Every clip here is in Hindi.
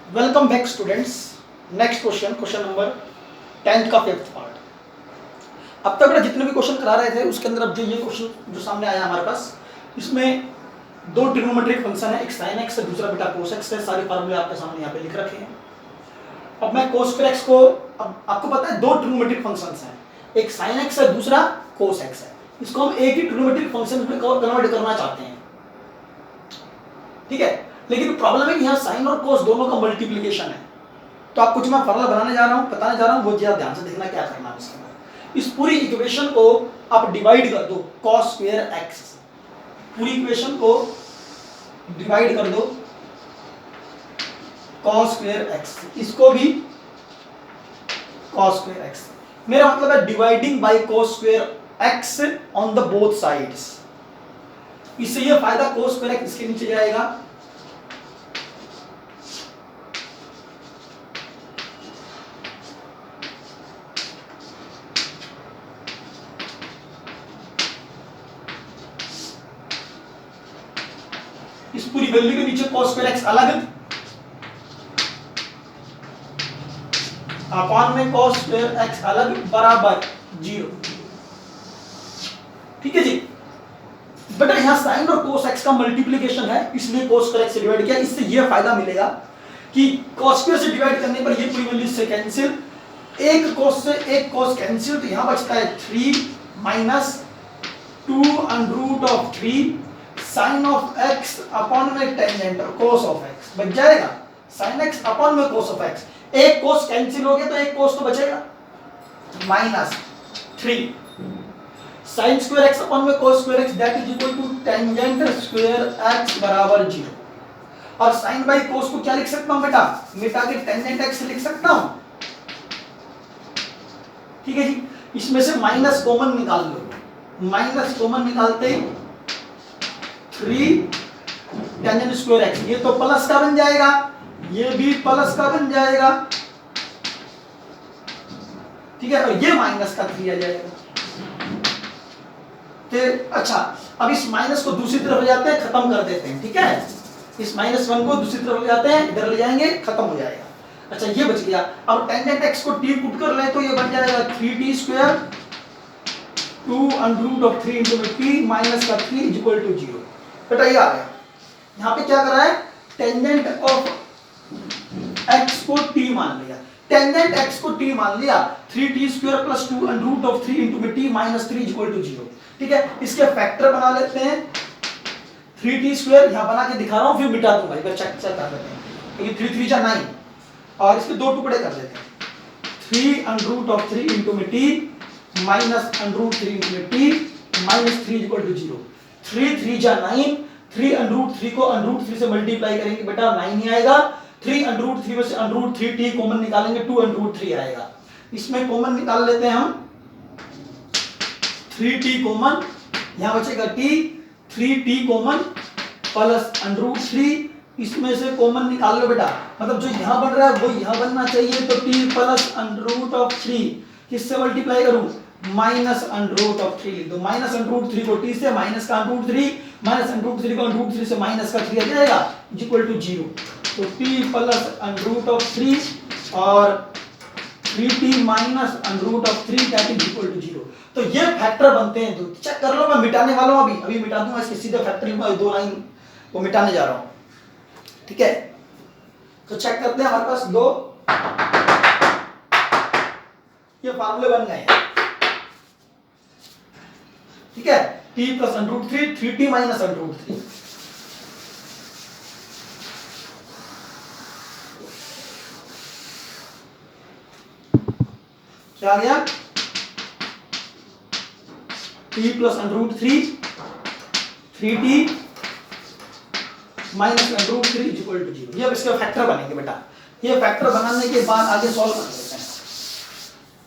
Welcome back students. Next question number 10th का 5th पार्ट। अब तक बेटा जितने भी क्वेश्चन करा रहे थे उसके अंदर अब जो ये क्वेश्चन जो सामने आया हमारे पास, इसमें दो ट्रिग्नोमेट्रिक फंक्शन है, एक sin x है, दूसरा बेटा cos x है। सारे फार्मूले आपके सामने यहाँ पे लिख रखे हैं। अब मैं cos square x को, अब आपको पता है दो ट्रिग्नोमेट्रिक फंक्शंस हैं, एक sin x है, दूसरा cos x है। इसको हम एक ही ट्रिग्नोमेट्रिक फंक्शन में कन्वर्ट करना चाहते हैं, ठीक है। लेकिन प्रॉब्लम है कि यहाँ साइन और कोस दोनों का मल्टीप्लिकेशन है। तो आप कुछ मैं फॉर्मूला बनाने जा रहा हूँ, बताने जा रहा हूँ, वो जरा ध्यान से देखना क्या करना है इसके बाद। इस पूरी इक्वेशन को आप डिवाइड कर दो cos स्क्वायर x, पूरी इक्वेशन को डिवाइड कर दो cos स्क्वायर x, इसको भी cos स्क्वायर x। मेरा मतलब है dividing by cos square x on the both sides. इससे ये फायदा cos स्क्वायर x इसके नीचे जाएगा, इस पूरी वैल्यू के नीचे cos स्क्वायर x अलग, अपॉन में cos स्क्वायर x अलग बराबर 0। ठीक है जी। बेटा यहां sin और cos x का मल्टीप्लिकेशन है, इसलिए cos स्क्वायर x से डिवाइड किया। इससे यह फायदा मिलेगा कि cos स्क्वायर से डिवाइड करने पर ये पूरी वैल्यू से कैंसिल, एक cos से एक cos कैंसिल, तो यहां बचता है 3 minus 2 under root of 3 sin of x upon में टेंजेंट cos ऑफ x बच जाएगा, sin x अपॉन में cos ऑफ x। एक cos कैंसिल हो गया तो एक cos तो बचेगा, minus 3 sin square x upon में cos square x that is equal to tangent square x बराबर 0। और sin बाई cos को क्या लिख सकता हूं बेटा, मिटा के टेंजेंट x लिख सकता हूं, ठीक है जी। इसमें से माइनस कॉमन निकाल लो, माइनस कॉमन निकालते ही 3 टेंजेंट स्क्वायर x, ये तो प्लस का बन जाएगा, ये भी प्लस का बन जाएगा, ठीक है। और ये माइनस का 3 आ जाएगा। तो अच्छा, अब इस माइनस को दूसरी तरफ ले जाते हैं, खत्म कर देते हैं, ठीक है। इस -1 को दूसरी तरफ ले जाते हैं, इधर ले जाएंगे, खत्म हो जाएगा। अच्छा ये बच गया। अब टेंजेंट x को t पुट कर ले तो ये बन जाएगा 3t square 2 under root of 3 into t minus का 3 इज इक्वल टू 0। बेटा ये आ गया। यहाँ पे क्या करा है, टेंजेंट ऑफ x को t मान लिया, टेंजेंट x को t मान लिया, 3t square plus 2 under root of 3 into t minus 3 equal to 0। ठीक है, इसके फैक्टर बना लेते हैं, 3t स्क्वायर यहाँ बना के दिखा रहा हूँ, फिर मिटा दूंगा, इधर चेक कर लेते हैं, क्योंकि 3 3 जा 9 और इसके दो टुकड़े कर लेते हैं, 3 under root of 3 into t minus under root 3 into t minus 3 equal to 0। 3 3 जा 9, 3 अंडर रूट 3 को अंडर रूट 3 से मल्टीप्लाई करेंगे बेटा 9 ही आएगा, 3 अंडर रूट 3 में से अंडर रूट 3 t कॉमन निकालेंगे 2 अंडर रूट 3 आएगा। इसमें कॉमन निकाल लेते हैं हम, 3t कॉमन, यहां बचेगा t, 3t common plus under root 3, इसमें से कॉमन निकाल लो बेटा, मतलब जो यहां बन रहा है वो यहां बनना चाहिए, तो t plus under root of 3 किससे मल्टीप्लाई करूं, माइनस अंडर रूट ऑफ 3 लिख दो, माइनस अंडर रूट 3 को t से, माइनस का under root 3, minus under root 3 को अंडर रूट 3 से माइनस का 3 आ जाएगा इक्वल टू 0। तो t plus under root of 3 और 3t minus under root of 3 that is equal to 0। तो ये फैक्टर बनते हैं, तो चेक कर लो, मैं मिटाने वाला हूं, अभी मिटा दूंगा, इसके सीधे फैक्टर लूंगा, दो लाइन को मिटाने जा रहा हूं, ठीक है। तो चेक करते हैं, हमारे पास दो ये फार्मूले बन गए हैं, ठीक है। t plus under root 3, 3t minus under root 3, क्या आ गया, t plus under root 3, 3t minus under root 3 is equal to 0। ये अब इसके फैक्टर बनेंगे बेटा। ये फैक्टर बनाने के बाद आगे सॉल्व कर लेते हैं।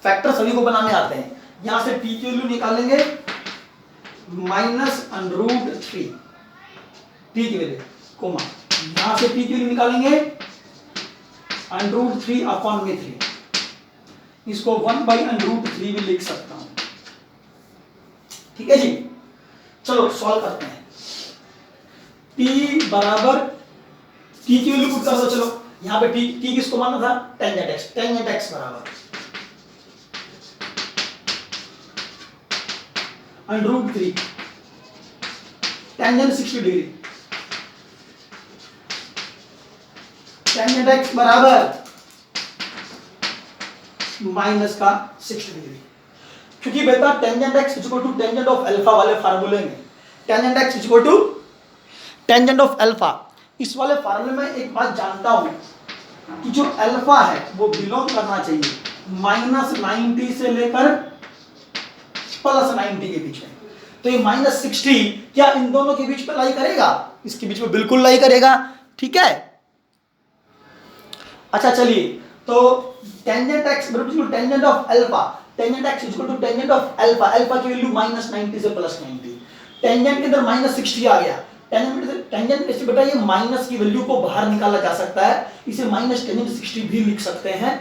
फैक्टर सभी को बनाने आते हैं। यहां से t की वैल्यू निकालेंगे माइनस अंडर रूट 3, t की वैल्यू कोमा, यहां से t की वैल्यू निकालेंगे अंडर रूट 3 अपॉन में 3, इसको 1 बाई अंडर रूट 3 भी लिख सकता हूं, ठीक है जी। चलो सॉल्व करते हैं। t बराबर, t की वैल्यू पुट कर दो, चलो यहाँ पे टी किसको माना था, टेंजेंट एक्स, टेंजेंट एक्स बराबर √3 टेंजेंट 60 डिग्री, टेंजेंट एक्स बराबर माइनस का 60 डिग्री। क्योंकि बेटा tangent x equal to tangent of alpha वाले फार्मूले में tangent x equal to tangent of alpha, इस वाले फार्मूले में एक बात जानता हूं कि जो अल्फा है वो बिलोंग करना चाहिए -90 से लेकर +90 के बीच में। तो ये -60 क्या इन दोनों के बीच में लाई करेगा, इसके बीच में बिल्कुल लाई करेगा, ठीक है। अच्छा चलिए, तो टेंजेंट एक्स बराबर tangent of alpha, tangent x equal to tangent of alpha, alpha की वैल्यू -90 से +90, टेंजेंट के अंदर -60 आ गया, टेंजेंट में से बेटा ये माइनस की वैल्यू को बाहर निकाला जा सकता है, इसे माइनस टेंजेंट 60 भी लिख सकते हैं,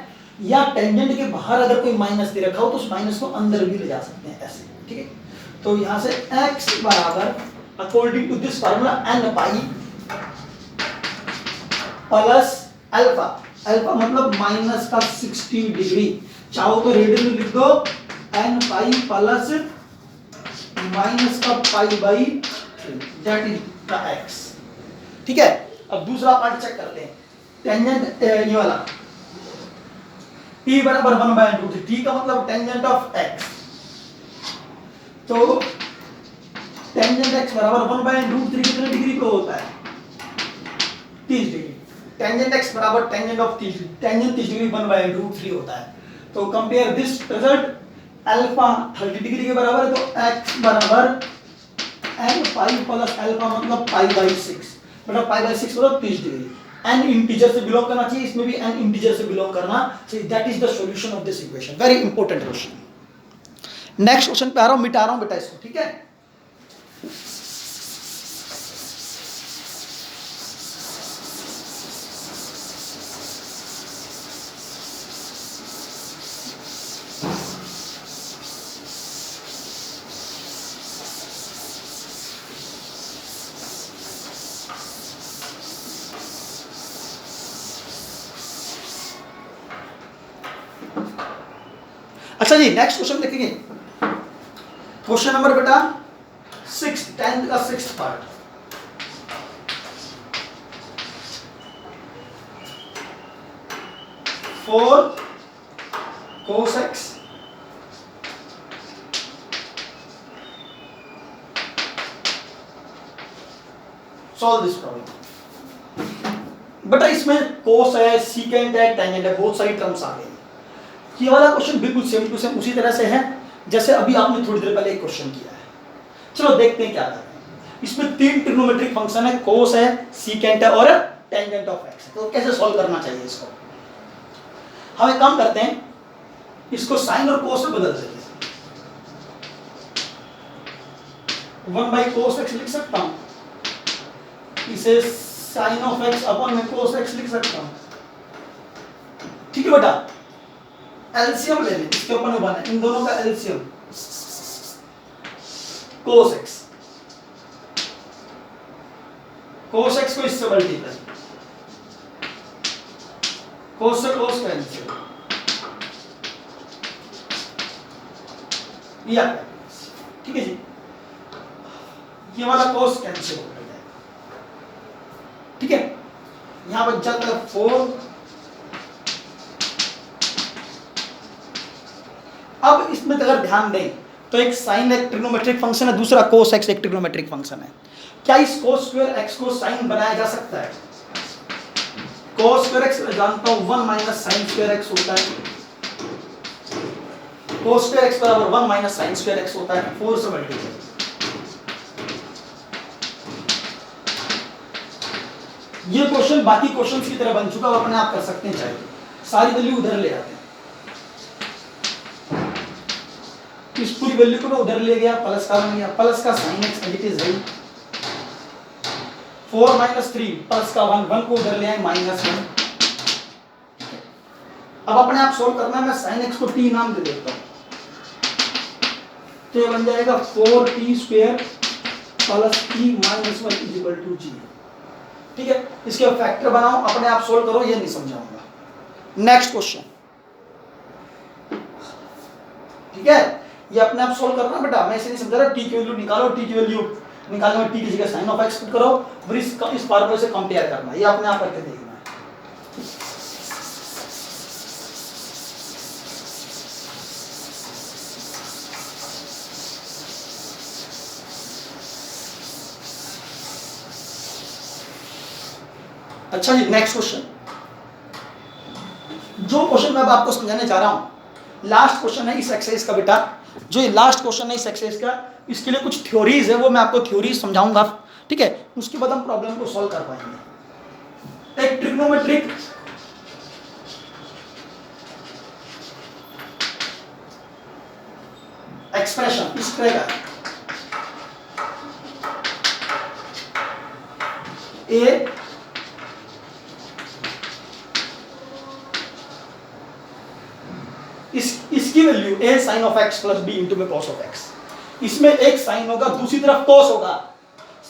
या टेंजेंट के बाहर अगर कोई माइनस दे रखा हो तो उस माइनस को अंदर भी ले जा सकते हैं ऐसे, ठीक है। तो यहां से x बराबर according to this formula n pi plus alpha, alpha मतलब माइनस का 60 डिग्री, चाहो तो रेडियन में लिख दो n पाई प्लस माइनस का pi by 3 that is the x, ठीक है। अब दूसरा पार्ट चेक करते हैं, टेंजेंट ये वाला t बराबर 1/√3, t का मतलब टेंजेंट ऑफ x, तो टेंजेंट x बराबर 1/√3 कितने डिग्री पे होता है, 30 डिग्री, टेंजेंट x बराबर टेंजेंट ऑफ 30, टेंजेंट 30 डिग्री 1/√3 होता है। तो compare this result, alpha 30 degree के बराबर है, तो x बराबर n पाई प्लस अल्फा मतलब π/6, मतलब π/6 मतलब 30 डिग्री, n इंटीजर से बिलोंग करना चाहिए, इसमें भी n इंटीजर से बिलोंग करना चाहिए, that is the solution of this equation, very important question. Next question पे आ रहा हूं, मिटा रहा हूं बेटा इसको, ठीक है। अच्छा जी, नेक्स्ट क्वेश्चन देखेंगे, क्वेश्चन नंबर बेटा 6, 10th का 6th part, four cos x solve this problem. बेटा इसमें cos है, सीकेंट है, टेंजेंट है, बहुत सारी टर्म्स आ गई। ये वाला क्वेश्चन बिल्कुल सेम टू सेम उसी तरह से है जैसे अभी आपने थोड़ी देर पहले एक क्वेश्चन किया है। चलो देखते हैं क्या कर रहे हैं। इसमें 3 ट्रिग्नोमेट्रिक फंक्शन है, cos है, सीकेंट है और टेंजेंट ऑफ x। तो कैसे सॉल्व करना चाहिए इसको, हम एक काम करते हैं, इसको साइन और cos में बदल देते हैं। 1/cos x लिख सकता हूं, इसे साइन ऑफ x अपॉन में cos x लिख सकता हूं, ठीक है बेटा। एलसीएम ले लें, इसके ऊपर में बना इन दोनों का LCM cos x, cos x को इससे मल्टीप्लाई, cos से cos का एलसीएम या, ठीक है जी। ये वाला cos कैंसिल हो जाएगा, ठीक है। यहां बच जाता है 4। अब इसमें अगर ध्यान दें तो एक साइन एक ट्रिग्नोमेट्रिक फंक्शन है, दूसरा cos x एक ट्रिग्नोमेट्रिक फंक्शन है। क्या इस cos स्क्वायर x को साइन बनाया जा सकता है? cos स्क्वायर x मैं जानता हूं 1 माइनस साइन स्क्वायर x होता है, cos स्क्वायर x बराबर 1 माइनस साइन स्क्वायर x होता है, 4 से मल्टीप्लाई। ये क्वेश्चन बाकी क्वेश्चंस की तरह बन चुका, आप अपने आप कर सकते हैं, चाहिए सारी वैल्यू उधर ले आते हैं, इस पूरी वैल्यू को मैं उधर ले गया, प्लस का बन गया, प्लस का sine x as it is है 4 माइनस 3 प्लस का 1 को उधर ले आए -1। अब अपने आप सोल्व करना है, मैं साइन x को t नाम दे देता हूं, तो ये बन जाएगा 4t² प्लस t - 1 = 0। ठीक है, इसके फैक्टर बनाओ, अपने आप सोल्व करो, ये नहीं समझाऊंगा। नेक्स्ट क्वेश्चन, ठीक है, ये अपने आप सोल्व करना बेटा, मैं इसे नहीं समझा रहा। टी की वैल्यू निकालो, टी की वैल्यू निकालने में टी की जगह साइन ऑफ एक्स पुट करो, फिर इस फार्मूले से कंपेयर करना, ये अपने आप करके देखना है। अच्छा जी, नेक्स्ट क्वेश्चन, जो क्वेश्चन मैं अब आपको समझाने जा रहा हूं, लास्ट क्वेश्चन है इस एक्सरसाइज का बेटा। जो ये लास्ट क्वेश्चन है इस एक्सरसाइज का, इसके लिए कुछ थ्योरीज है, वो मैं आपको थ्योरीज समझाऊंगा, ठीक है, उसके बाद हम प्रॉब्लम को सॉल्व कर पाएंगे। एक ट्रिग्नोमेट्रिक एक्सप्रेशन इस तरह का, ए इसकी value a sine of x plus b into में कॉस ऑफ एक्स, इसमें एक साइन होगा, दूसरी तरफ कॉस होगा।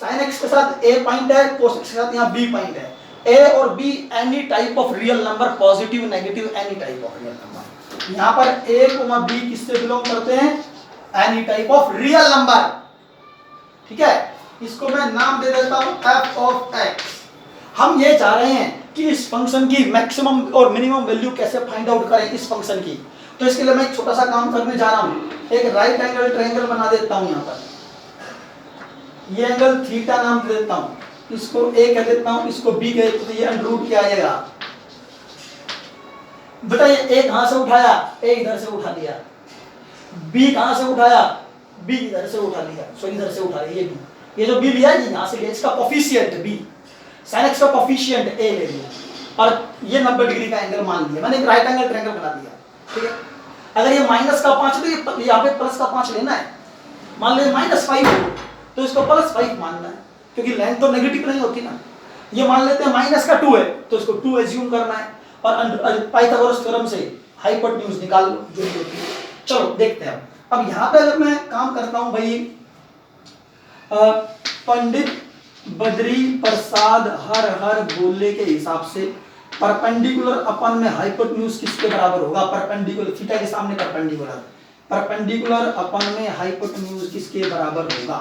साइन एक्स के साथ ए पॉइंट है, कॉस एक्स के साथ यहाँ बी पॉइंट है। ए और be any type of real number, positive negative any type of real number. यहाँ पर ए कोमा बी किससे बिलोंग करते हैं, any type of real number, ठीक है। इसको मैं नाम दे देता हूं एफ ऑफ एक्स। हम ये चाह रहे हैं कि इस फंक्शन की मैक्सिमम और मिनिमम वैल्यू कैसे फाइंड आउट करें इस फंक्शन की। तो इसके लिए मैं एक छोटा सा काम करने जा रहा हूं, एक राइट एंगल ट्रायंगल बना देता हूं। यहाँ पर ये एंगल थीटा नाम दे देता हूं, इसको ए कह देता हूं, इसको बी कह देता हूं, ये अंडर रूट क्या आएगा बेटा। ये ए कहां से उठाया, ए इधर से उठा लिया। बी कहां से उठाया, बी इधर से उठा लिया, सॉरी इधर से उठा लिया। ये जो बी लिया है यहां से लिया, इसका कोफिशिएंट बी, sin x का कोफिशिएंट a ले लिया और ये 90 डिग्री का एंगल मान लिया। मैंने एक राइट एंगल ट्रायंगल बना दिया, ठीक है। अगर ये माइनस का 5 तो यहाँ पे प्लस का 5 लेना है। मान लीजिए -5 हो तो इसको +5 मानना है, क्योंकि लेंथ तो नेगेटिव नहीं होती ना। ये मान लेते हैं माइनस का 2 है तो इसको 2 एज्यूम करना है और पाइथागोरस थ्योरम से हाइपोटेन्यूज निकाल लो जो भी होती है। चलो देखते हैं। अब यहाँ पे अगर मैं काम करता हूँ भाई, पंडित बद्री प्रसाद हर हर बोले के हिसाब से परपेंडिकुलर अपन में हाइपोटेन्यूज किसके बराबर होगा, परपेंडिकुलर थीटा के सामने परपेंडिकुलर, परपेंडिकुलर अपन में हाइपोटेन्यूज किसके बराबर होगा।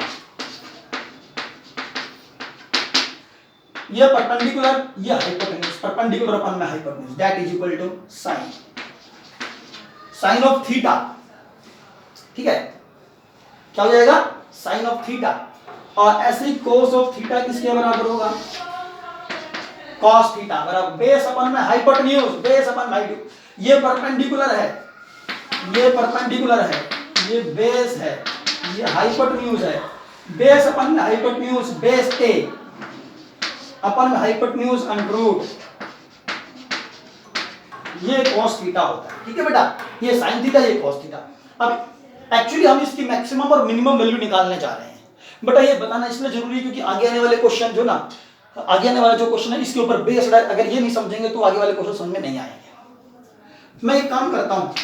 ये परपेंडिकुलर, ये हाइपोटेन्यूज, परपेंडिकुलर अपन में hypotenuse, that is equal to sine of theta, ठीक है। क्या हो जाएगा, साइन ऑफ थीटा। और ऐसे ही कोस ऑफ थीटा किसके बराबर होगा, कॉस थीटा बराबर बेस अपन में हाइपोटेन्यूज, बेस अपन में ये परपेंडिकुलर है, ये परपेंडिकुलर है, ये बेस है, ये हाइपोटेन्यूज है। बेस अपन में हाइपोटेन्यूज, बेस ए अपन में हाइपोटेन्यूज अंडर रूट, ये cos थीटा होता है, ठीक है बेटा। ये sin थीटा, ये cos थीटा। अब एक्चुअली हम इसकी मैक्सिमम और मिनिमम वैल्यू निकालने जा रहे हैं। बेटा ये बताना इसलिए जरूरी है क्योंकि आगे आने वाले क्वेश्चन जो ना, आगे आने वाला जो क्वेश्चन है इसके ऊपर बेस्ड है। अगर ये नहीं समझेंगे तो आगे वाले क्वेश्चन समझ में नहीं आएंगे। मैं एक काम करता हूँ,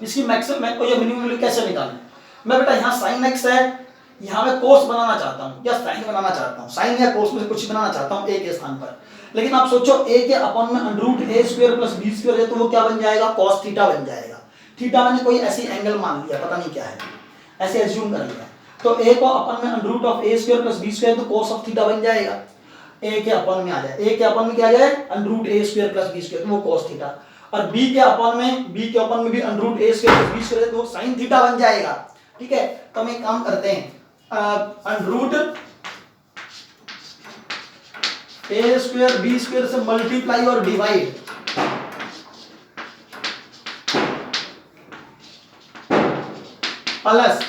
इसकी मैक्सिमम और ये मिनिमम वैल्यू कैसे निकालें। मैं बेटा यहाँ sin x है, यहाँ मैं cos बनाना चाहता हूँ या sin बनाना चाहता हूँ, sin या cos में से कुछ बनाना चाहता हूँ a के स्थान पर। लेकिन आप सोचो a के अपन में under root a square plus b square है तो वो क्या बन जाएगा, cos थीटा बन जाएगा। थीटा मैंने कोई ऐसी एंगल मान लिया, पता नहीं क्या है, ऐसे एज्यूम कर लिया। तो a को अपन में under root of a square plus b square तो cos ऑफ थीटा बन जाएगा। a के अपन में आ जाए, a के अपन में क्या आ जाए, under root a square plus b square तो वो cos थीटा। और b के अपन में भी under root a square plus b square तो वो sin थीटा बन जाएगा, ठीक है। तो हम एक काम करते हैं, under root a square b square से मल्टीप्लाई और डिवाइड, प्लस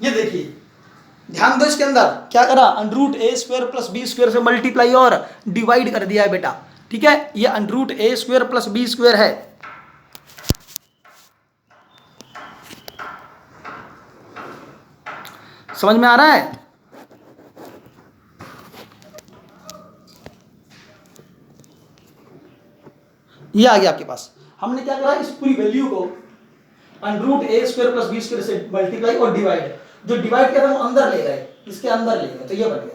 ये देखिए ध्यान दो, इसके अंदर क्या करा, under root a square plus b square से मल्टीप्लाई और डिवाइड कर दिया है बेटा, ठीक है। ये under root a square plus b square है। समझ में आ रहा है, ये आ गया आपके पास। हमने क्या करा, इस पूरी वैल्यू को अंडर रूट ए स्क्वायर प्लस बी स्क्वायर से मल्टीप्लाई और डिवाइड, जो डिवाइड किया था वो अंदर ले गए, इसके अंदर ले गए, तो ये बन गया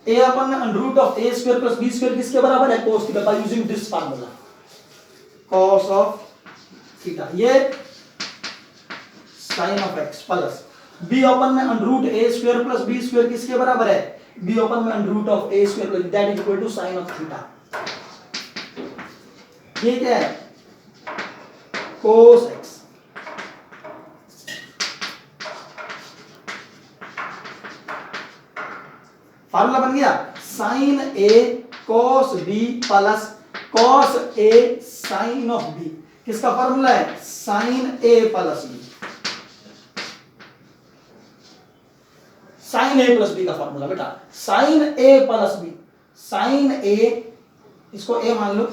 ए अपन under root of A square plus B square किसके बराबर है, cos theta, by using this formula cos of theta, ये sin of x plus b अपन में अंडर रूट ए स्क्वायर प्लस बी स्क्वायर किसके बराबर है, b अपन में under root of A square plus that is equal to sin of theta, ये क्या है cos x, फार्मूला बन गया sin a cos b plus cos a sin of b, किसका फार्मूला है sin a plus b, sin a plus b का फार्मूला बेटा, sin a plus b, sin a, इसको a मान लो,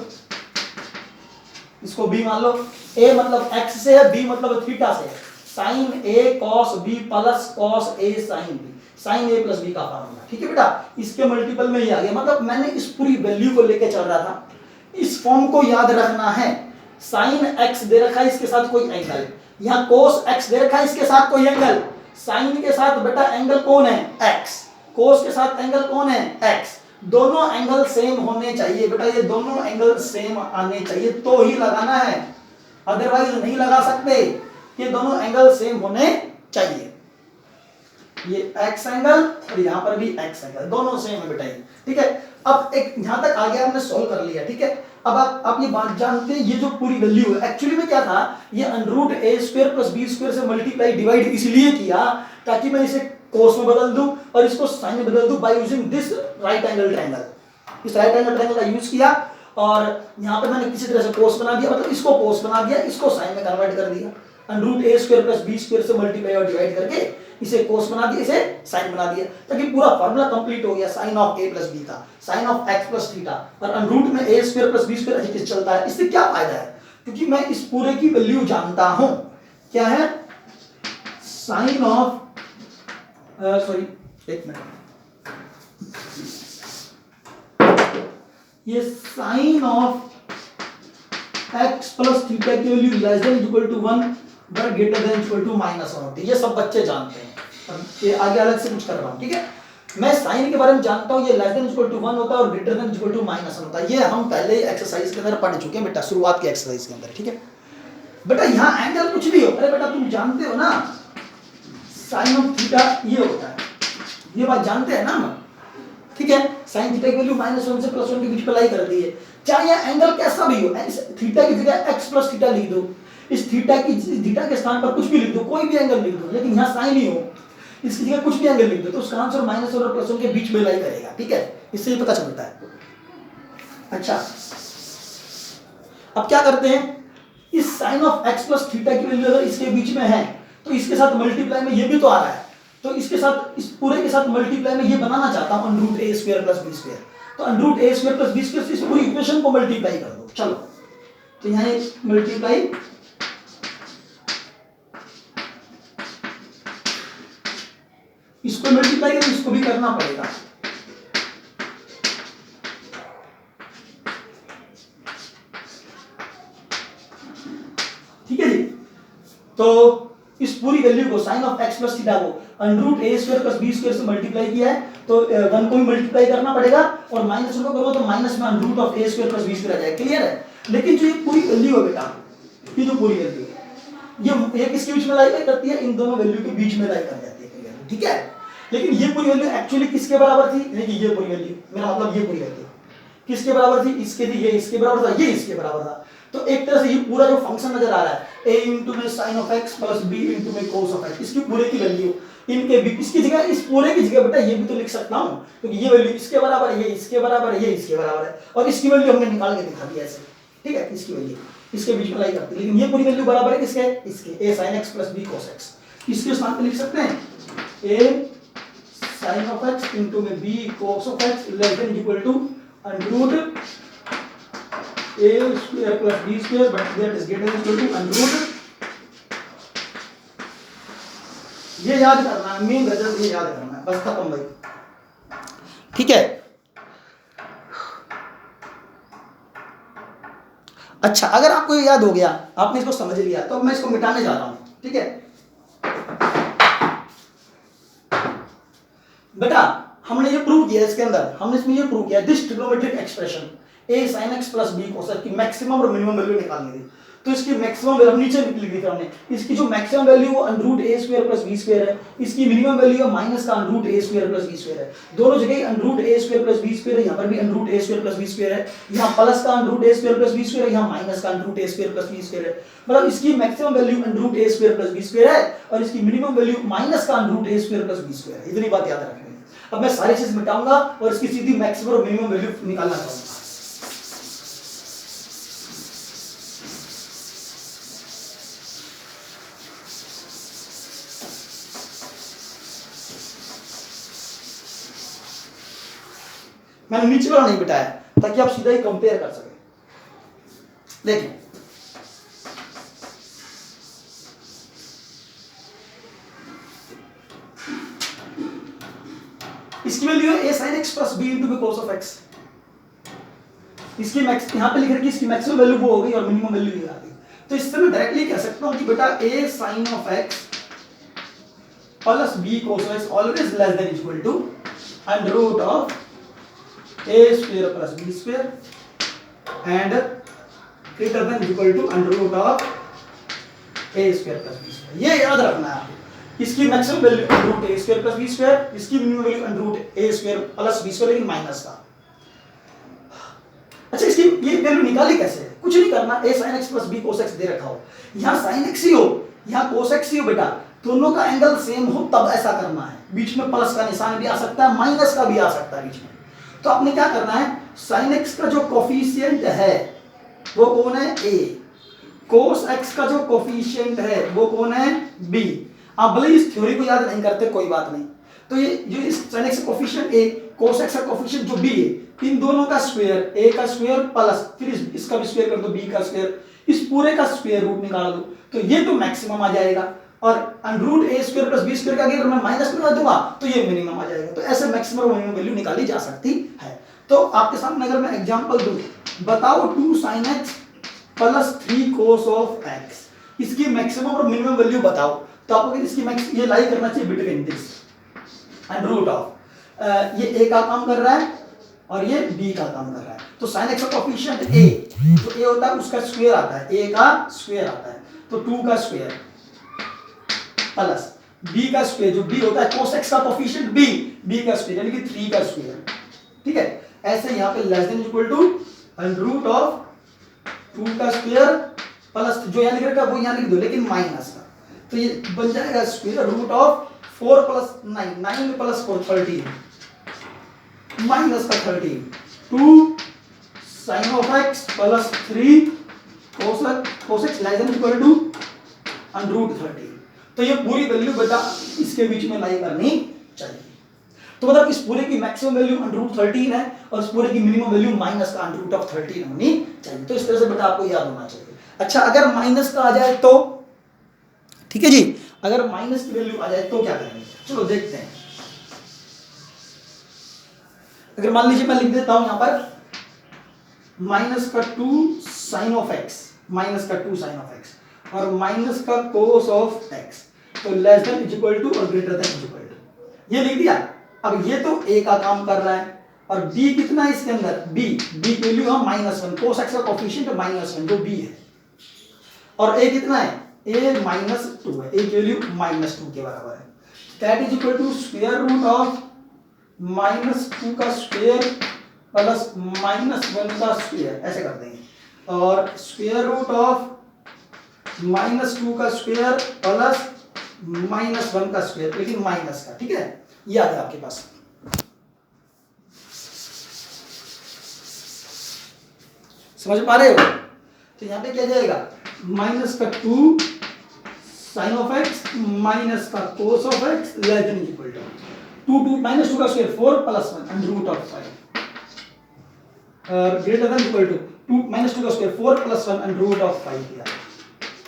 इसको b मान लो, a मतलब x से है, b मतलब थीटा से है, sin a cos b plus cos a sin b, sin a plus b का फार्मूला, ठीक है बेटा, इसके मल्टीपल में ही आ गया, मतलब मैंने इस पूरी वैल्यू को लेके चल रहा था, इस फॉर्म को याद रखना है, sin x दे रखा है, इसके साथ कोई एंगल, यहाँ cos x दे रखा है, इसके साथ कोई एंगल, sin के साथ बेटा एंगल कौन है x, cos के साथ एंगल कौन है x, दोनों एंगल सेम होने चाहिए बेटा, ये दोनों एंगल सेम आने चाहिए तो ही लगाना है, अदरवाइज नहीं लगा सकते, ये दोनों एंगल सेम होने चाहिए, ये x एंगल और यहाँ पर भी x एंगल दोनों सेम है बेटा, ठीक है। अब एक यहाँ तक आ गया, हमने सॉल्व कर लिया, ठीक है। अब आप ये बात जानते हैं, ये जो पूरी वैल्यू है एक्चुअली में क्या था, ये अंडर रूट ए स्क्वायर प्लस बी स्क्वायर से मल्टीप्लाई डिवाइड इसलिए किया ताकि मैं इसे कोस में बदल दूं और इसको साइन में बदल दूं bye using this right angle triangle, इस राइट एंगल ट्रायंगल का यूज किया और यहाँ पे मैंने किसी तरह से कोस बना दिया, मतलब इसको कोस बना दिया, इसको साइन में कन्वर्ट कर दिया, अंडर रूट ए स्क्वायर प्लस बी स्क्वायर से मल्टीप्लाई और डिवाइड करके इसे कोस बना दिया, इसे साइन बना दिया, ताकि पूरा फार्मूला कंप्लीट हो गया, sine of A plus B का, sine of x plus theta, और अंडर रूट में A square plus B square ऐसे चलता है। इससे क्या फायदा है, क्योंकि मैं इस पूरे की वैल्यू जानता हूं, क्या है, साइन ऑफ सॉरी एक मिनट, ये sine of x plus theta की value less than equal to 1 but greater than equal to -1 होती है, ये सब बच्चे जानते हैं, ये आगे अलग से कुछ कर रहा हूं, ठीक है। मैं साइन के बारे में जानता हूं, ये लेस देन इक्वल टू 1 होता है और ग्रेटर देन इक्वल टू -1 होता है, ये हम पहले एक्सरसाइज के अंदर पढ़ चुके हैं बेटा, शुरुआत की एक्सरसाइज के अंदर, ठीक है बेटा। यहां एंगल कुछ भी हो, अरे बेटा तुम जानते हो ना साइन ऑफ थीटा ये होता है, ये बात जानते हैं ना हम, ठीक है। साइन थीटा की वैल्यू -1 से +1 के बीच में लाई कर दी है, चाहे एंगल कैसा भी हो, थीटा की जगह x प्लस थीटा लिख दो, इस थीटा के स्थान पर कुछ भी लिख दो, कोई भी एंगल लिख दो, लेकिन यहाँ साइन ही हो, इसकी जगह कुछ भी एंगल लिख दो, तो उसका आंसर -1 और +1 के बीच में लाई करेगा, ठीक है, इससे ये पता चलता है। अच्छा अब क्या करते हैं, इस sine of x plus theta की वैल्यू अगर इसके बीच में है तो इसके साथ मल्टीप्लाई में ये भी तो आ रहा है, तो इसके साथ, इस पूरे के साथ मल्टीप्लाई में ये बनाना चाहता हूं अंडर रूट ए स्क्वायर प्लस बी स्क्वायर, तो अंडर रूट ए स्क्वायर प्लस बी स्क्वायर से इस पूरी इक्वेशन को मल्टीप्लाई कर दो, चलो तो यहाँ मल्टीप्लाई, इसको मल्टीप्लाई करें, इसको भी करना पड़ेगा, ठीक है जी। तो इस पूरी वैल्यू को sine of x plus theta को अंडर रूट ए स्क्वायर प्लस बी स्क्वायर से मल्टीप्लाई किया है, तो 1 को भी मल्टीप्लाई करना पड़ेगा और -1 को करो तो माइनस में under root of A square plus B square आ जाएगा, क्लियर है। लेकिन जो ये पूरी वैल्यू है बेटा, ये जो पूरी वैल्यू है ये किसके बीच में लाई करती है, इन दोनों वैल्यू के बीच में लाई कर जाती है, ठीक है। लेकिन ये पूरी वैल्यू एक्चुअली किसके बराबर थी, देखिए ये पूरी वैल्यू, मेरा मतलब ये पूरी वैल्यू किसके बराबर थी, इसके थी, ये इसके बराबर था, ये इसके बराबर था, तो एक तरह से ये पूरा जो फंक्शन नजर आ रहा है a इंटू में sine of x plus b into में कोस ऑफ एक्स, इसकी पूरे की वैल्यू इनके भी, इसकी जगह, इस पूरे की जगह बेटा ये भी तो लिख सकता हूं, क्योंकि ये वैल्यू इसके बराबर है, ये इसके बराबर है, ये इसके बराबर है, और इसकी वैल्यू हमने निकाल के दिखा दिया ऐसे, ठीक है, इसकी वैल्यू इसके बीच में लाई करती है, लेकिन ये पूरी वैल्यू बराबर है किसके, इसके, a sin x plus b cos x, इसके स्थान पे लिख सकते हैं a sin of x into में b cos of x less than equal to under root a square plus b square but that is greater than equal to under root, ये याद करना है, मेन रिजल्ट ये याद करना है, बस खत्म भाई, ठीक है। अच्छा, अगर आपको ये याद हो गया, आपने इसको समझ लिया, तो अब मैं इसको मिटाने जा रहा हूं, ठीक है बेटा। हमने ये प्रूव किया, इसके अंदर हमने इसमें ये प्रूव किया, this trigonometric expression a sin x plus b cos x की मैक्सिमम और मिनिमम वैल्यू निकालनी थी। तो इसकी मैक्सिमम वैल्यू नीचे लिख दी हमने, इसकी जो मैक्सिमम वैल्यू वो under root a square plus b square है, इसकी मिनिमम वैल्यू है माइनस का under root a square plus b square है। दोनों जगह under root a square plus b square है, यहां पर भी under root a square plus b square है, यहां प्लस का under root a square plus b square है, यहां माइनस का under root a square plus b square है। मतलब इसकी maximum value under root a square plus b square है और इसकी मिनिमम वैल्यू माइनस का under root a square plus b square है। इतनी बात याद रखनी है। अब मैं सारी चीज मिटाऊंगा और इसकी सीधी मैक्सिमम और मिनिमम वैल्यू निकालना चाहूंगा। मैंने नीचे वाला नहीं बिठाया ताकि आप सीधा ही कंपेयर कर सकें। देखिए इसकी वैल्यू है a sin x plus b into b cos of x। इसकी मैक्स यहां पे लिख रखी, इसकी मैक्सिमम वैल्यू वो हो गई और मिनिमम वैल्यू ये आ गई। तो इससे मैं डायरेक्टली कह सकता हूं कि बेटा a sin of x plus b cos of x always less than equal to under root of a square plus b square and greater than equal to under root of a square plus b square. ये याद रखना है आपको। इसकी maximum value under root a square plus b square, इसकी minimum value under root a square plus b square, लेकिन माइनस का। अच्छा, इसकी ये वैल्यू निकाली कैसे? कुछ नहीं करना, a sin x plus b cos x दे रखा हो, यहां sin x ही हो, यहां cos x ही हो बेटा, दोनों का एंगल सेम हो तब ऐसा करना है। बीच में प्लस का निशान भी आ सकता है, माइनस का भी आ सकता है बीच में। तो आपने क्या करना है, sin x का जो कोफिशिएंट है वो कौन है? a। cos x का जो कोफिशिएंट है वो कौन है? b। आप भले इस थ्योरी को याद नहीं करते कोई बात नहीं। तो ये जो इस sin x का कोफिशिएंट a, cos x का कोफिशिएंट जो b है, इन दोनों का स्क्वायर, a का स्क्वायर प्लस फिर इसका भी स्क्वायर कर दो, b का स्क्वायर, इस पूरे का स्क्वायर रूट निकाल दो, तो ये तो मैक्सिमम आ जाएगा। और under root a square plus b square का अगर मैं माइनस बना दूंगा तो ये मिनिमम आ जाएगा। तो ऐसे मैक्सिमम और मिनिमम वैल्यू निकाली जा सकती है। तो आपके सामने अगर मैं एग्जांपल दूं, बताओ 2 sin x plus 3 cos of x, इसकी मैक्सिमम और मिनिमम वैल्यू बताओ। तो आपको इसकी मैक्स ये लाई करना चाहिए between this under root of ये a का काम कर रहा है और ये b का काम कर रहा है। तो sin x का कोफिशिएंट a, जो a होता है उसका स्क्वायर आता है, a का स्क्वायर आता है, तो 2 का स्क्वायर प्लस b का स्क्वायर जो b होता है cos x का कोफिशिएंट b का स्क्वायर यानी कि 3 का स्क्वायर। ठीक है, ऐसे यहां पे less than equal to under root of 2 का स्क्वायर प्लस जो यहां लिख रखा है वो यहां लिख दो, लेकिन माइनस का। तो ये बन जाएगा square root of 4 plus 9 plus 4 13 minus का 13 2 sin of x plus 3 cos x less than equal to under root 13। तो ये पूरी वैल्यू बेटा इसके बीच में लाई करनी चाहिए। तो मतलब इस पूरे की मैक्सिमम वैल्यू अंडर रूट 13 है और इस पूरे की मिनिमम वैल्यू माइनस का अंडर रूट ऑफ 13 होनी चाहिए। तो इस तरह से बेटा आपको याद होना चाहिए। अच्छा, अगर माइनस का आ जाए तो ठीक है जी, अगर माइनस की वैल्यू आ जाए तो क्या करेंगे? चलो देखते हैं। अगर मान लीजिए मैं लिख देता हूं यहां पर माइनस का 2 sin of x, माइनस का 2 sin of x और माइनस का cos of x, तो लेस देन इक्वल टू और ग्रेटर देन इक्वल टू, ये लिख दिया। अब ये तो a का काम कर रहा है और b कितना है इसके अंदर? b की वैल्यू है -1, cos x का कोफिशिएंट -1 जो b है, और a कितना है? a -2 है, a की वैल्यू -2 के बराबर है। That is equal to square root of -2 का स्क्वायर प्लस -1 का स्क्वायर, ऐसे कर देंगे, और स्क्वायर रूट ऑफ -2 का स्क्वायर प्लस -1 का स्क्वायर, लेकिन माइनस का। ठीक है, ये आ गया आपके पास। समझ पा रहे हो? तो यहां पे क्या जाएगा? माइनस का 2 sin of x माइनस का cos of x less than equal to 2 -2 का square 4 plus 1 under root of 5 और ग्रेटर देन इक्वल टू 2 -2 का square 4 plus 1 under root of 5 किया,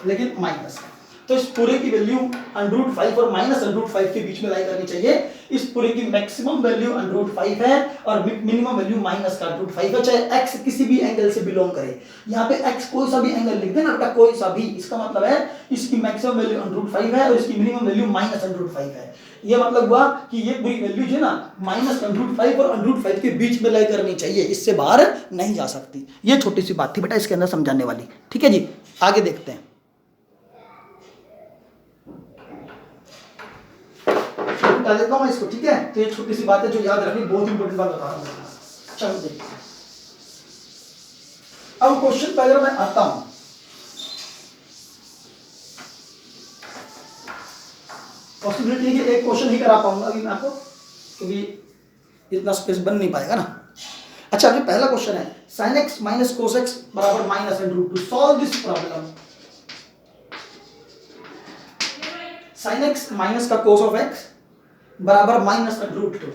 लेकिन माइनस का। तो इस पूरे की वैल्यू अंडर रूट 5 और माइनस अंडर रूट 5 के बीच में लाई करनी चाहिए। इस पूरे की मैक्सिमम वैल्यू √5 है और मिनिमम वैल्यू माइनस का √5 है, चाहे x किसी भी एंगल से बिलोंग करे। यहाँ पे x कोई सा भी एंगल लिख देना बेटा, कोई सा भी, इसका मतलब है इसकी मैक्सिमम वैल्यू √5 है और इसकी मिनिमम वैल्यू माइनस √5 है। ये मतलब हुआ कि ये पूरी वैल्यू जो है ना माइनस √5 और √5 के बीच में लाई करनी चाहिए, इससे बाहर नहीं जा सकती। ये छोटी सी बात थी बेटा इसके अंदर समझाने वाली, ठीक है जी। आगे देखते हैं, बता देता हूँ इसको, ठीक है। तो ये छोटी सी बात है जो याद रखनी, बहुत इंपॉर्टेंट बात बता रहा हूँ। चलो देखिए, अब क्वेश्चन पे अगर मैं आता हूं, पॉसिबिलिटी है कि एक क्वेश्चन ही करा पाऊंगा अभी मैं आपको, क्योंकि इतना स्पेस बन नहीं पाएगा ना। अच्छा, अभी पहला क्वेश्चन है sin x minus cos x बराबर -√2। Solve this problem. sin x minus का cos ऑफ x बराबर -√2।